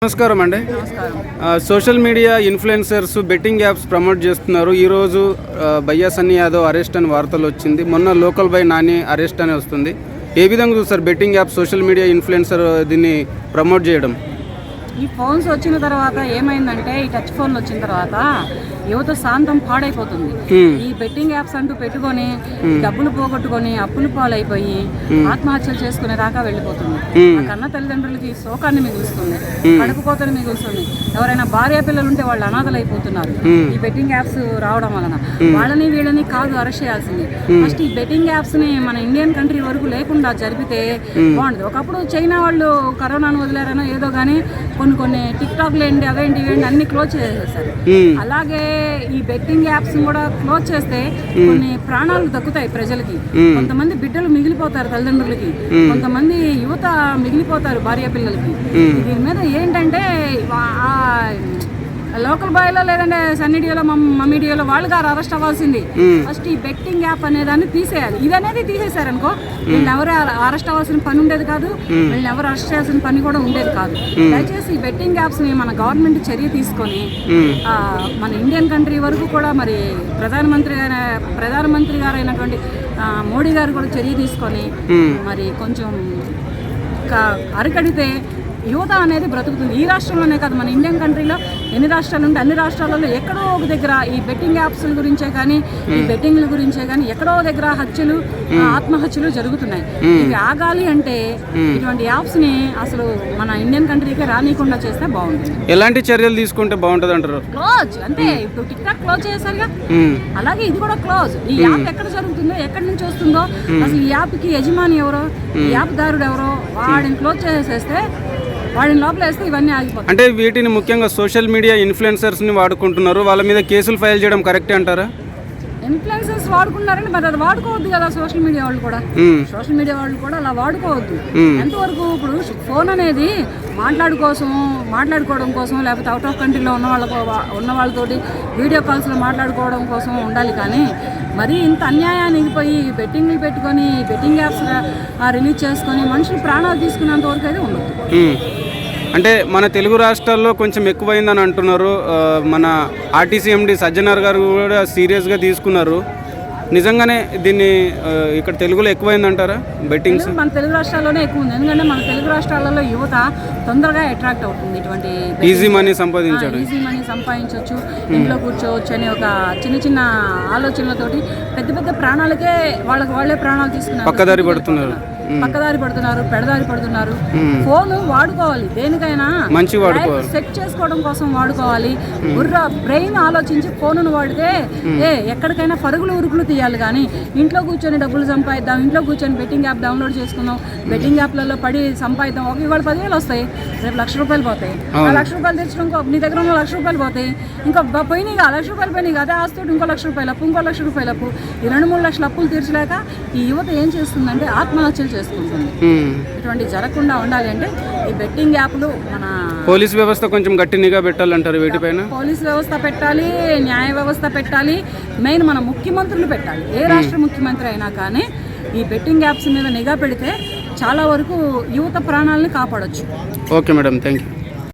నమస్కారం అండి. Social media influencers betting apps promote చేస్తున్నారు. ఈరోజు భయ్యా సన్నీ యాదవ్ అరెస్ట్ అని వార్తలు వచ్చింది. మొన్న లోకల్ బై నాని అరెస్ట్ అని వస్తుంది. ఏ విధంగా చూస్తారు betting app social media influencer దీన్ని ప్రమోట్ చేయడం? ఈ ఫోన్స్ వచ్చిన తర్వాత ఏమైందంటే, ఈ టచ్ ఫోన్లు వచ్చిన తర్వాత యువత శాంతం పాడైపోతుంది. ఈ బెట్టింగ్ యాప్స్ అంటూ పెట్టుకొని డబ్బులు పోగొట్టుకొని అప్పులు పాలైపోయి ఆత్మహత్యలు చేసుకునే దాకా వెళ్ళిపోతుంది. కన్న తల్లిదండ్రులకి శోకాన్ని మిగులుస్తుంది, కడుపు కోతని మిగులుస్తుంది. ఎవరైనా భార్య పిల్లలు ఉంటే వాళ్ళు అనాథలైపోతున్నారు ఈ బెట్టింగ్ యాప్స్ రావడం వలన. వాళ్ళని వీళ్ళని కాదు అరెస్ట్ చేయాల్సింది. ఫస్ట్ ఈ బెట్టింగ్ యాప్స్ ని మన ఇండియన్ కంట్రీ వరకు లేకుండా జరిపితే బాగుంటుంది. ఒకప్పుడు చైనా వాళ్ళు కరోనాను వదిలేరనో ఏదో కానీ కొన్ని టిక్ టాక్లు ఏంటి అవేంటి ఇవేంటి అన్ని క్లోజ్ చేసేసారు. అలాగే ఈ బెట్టింగ్ యాప్స్ కూడా క్లోజ్ చేస్తే కొన్ని ప్రాణాలు దక్కుతాయి ప్రజలకి. కొంతమంది బిడ్డలు మిగిలిపోతారు తల్లిదండ్రులకి, కొంతమంది యువత మిగిలిపోతారు భార్య పిల్లలకి. దీని మీద ఏంటంటే లోకల్ బాయ్లో లేదంటే సన్నీడియోలో మమ్మీడియోలో వాళ్ళు గారు అరెస్ట్ అవ్వాల్సింది. ఫస్ట్ ఈ బెట్టింగ్ యాప్ అనేదాన్ని తీసేయాలి. ఇది అనేది తీసేశారనుకో వీళ్ళు ఎవరు అరెస్ట్ అవ్వాల్సిన పని ఉండేది కాదు, వీళ్ళు ఎవరు అరెస్ట్ చేయాల్సిన పని కూడా ఉండేది కాదు. దయచేసి ఈ బెట్టింగ్ యాప్స్ ని మన గవర్నమెంట్ చర్య తీసుకొని మన ఇండియన్ కంట్రీ వరకు కూడా మరి ప్రధానమంత్రి గారు అయినటువంటి మోడీ గారు కూడా చర్య తీసుకొని మరి కొంచెం అరికడితే యువత అనేది బ్రతుకుతుంది. ఈ రాష్ట్రంలోనే కాదు, మన ఇండియన్ కంట్రీలో ఎన్ని రాష్ట్రాలు ఉంటే అన్ని రాష్ట్రాలలో ఎక్కడో ఒక దగ్గర ఈ బెట్టింగ్ యాప్స్ గురించే కానీ ఈ బెట్టింగ్ల గురించే కానీ ఎక్కడో దగ్గర హత్యలు ఆత్మహత్యలు జరుగుతున్నాయి. ఇవి ఆగాలి అంటే ఇటువంటి యాప్స్ ని అసలు మన ఇండియన్ కంట్రీకి రానికుండా చేస్తే బాగుంటుంది. ఎలాంటి చర్యలు తీసుకుంటే బాగుంటుంది అంటారు? క్లోజ్ అంటే ఇప్పుడు టిక్ టాక్ క్లోజ్ చేశారుగా, అలాగే ఇది కూడా క్లోజ్. ఈ యాప్ ఎక్కడ జరుగుతుందో ఎక్కడి నుంచి వస్తుందో అసలు ఈ యాప్ కి యజమాని ఎవరో ఈ యాప్ దారుడు ఎవరో వాడిని క్లోజ్ చేసేస్తే వాడిని లోపల వేస్తే ఇవన్నీ ఆగిపోతాయి. అంటే వీటిని ముఖ్యంగా సోషల్ మీడియా ఇన్ఫ్లుయెన్సర్స్ ని వాడుకుంటున్నారు. వాళ్ళ మీద కేసులు ఫైల్ చేయడం కరెక్టే అంటారా? ఇన్ఫ్లుయెన్సర్స్ వాడుకున్నారని మరి అది వాడుకోవద్దు కదా. సోషల్ మీడియా వాళ్ళు కూడా అలా వాడుకోవద్దు. ఎంతవరకు ఇప్పుడు ఫోన్ అనేది మాట్లాడుకోవడం కోసం లేకపోతే అవుట్ ఆఫ్ కంట్రీలో ఉన్న వాళ్ళతోటి వీడియో కాల్స్లో మాట్లాడుకోవడం కోసం ఉండాలి. కానీ మరి ఇంత అన్యాయానికి పోయి బెట్టింగ్లు పెట్టుకొని బెట్టింగ్ యాప్స్ రిలీజ్ చేసుకొని మనుషులు ప్రాణాలు తీసుకున్నంత వరకు అయితే ఉండదు. అంటే మన తెలుగు రాష్ట్రాల్లో కొంచెం ఎక్కువైందని అంటున్నారు. మన ఆర్టీసీ ఎండి సజ్జనార్ గారు కూడా సీరియస్గా తీసుకున్నారు. నిజంగానే దీన్ని ఇక్కడ తెలుగులో ఎక్కువైందంటారా బెట్టింగ్స్? మన తెలుగు రాష్ట్రాల్లోనే ఎక్కువ ఉంది. ఎందుకంటే మన తెలుగు రాష్ట్రాలలో యువత తొందరగా అట్రాక్ట్ అవుతుంది. ఇటువంటి ఈజీ మనీ సంపాదించవచ్చు, ఇంట్లో కూర్చోవచ్చు అనే ఒక చిన్న ఆలోచనలతోటి పెద్ద ప్రాణాలకే వాళ్ళే ప్రాణాలు తీసుకున్నారు, పక్కదారి పడుతున్నారు, పెడదారి పడుతున్నారు. ఫోన్ వాడుకోవాలి, దేనికైనా మంచి సెట్ చేసుకోవడం కోసం వాడుకోవాలి. బ్రెయిన్ ఆలోచించి ఫోన్ను వాడితే ఎక్కడికైనా పరుగులు ఉరుకులు తీయాలి. కానీ ఇంట్లో కూర్చొని డబ్బులు సంపాదిద్దాం, ఇంట్లో కూర్చొని బెట్టింగ్ యాప్ డౌన్లోడ్ చేసుకుందాం, బెట్టింగ్ యాప్లలో పడి సంపాదిద్దాం. ఇవాళ 10,000 వస్తాయి, రేపు ₹1,00,000 పోతాయి. ₹1,00,000 తెచ్చుకో, నీ దగ్గర ఉన్న ₹1,00,000 పోతాయి. ఇంకా పోయినాయి ₹1,00,000 పోయినాయి కదా, ఆస్తుడు ఇంకో ₹1,00,000 అప్పు, ఇంకో ₹1,00,000 అప్పు. ఈ 2-3 లక్షల అప్పులు తీర్చలేక ఈ యువత ఏం చేస్తుందంటే ఆత్మహత్యలు చేసుకుంటుంది. ఇటువంటి జరగకుండా ఉండాలి అంటే ఈ బెట్టింగ్ యాప్లు మన పోలీస్ వ్యవస్థ కొంచెం గట్టి నిఘా పెట్టాలంటారు. వీటిపైన పోలీస్ వ్యవస్థ పెట్టాలి, న్యాయ వ్యవస్థ పెట్టాలి, మెయిన్ మన ముఖ్యమంత్రులు పెట్టాలి. ఏ రాష్ట్ర ముఖ్యమంత్రి అయినా కానీ ఈ బెట్టింగ్ యాప్స్ మీద నిఘా పెడితే చాలా వరకు యువత ప్రాణాలని కాపాడొచ్చు. Okay madam, thank you.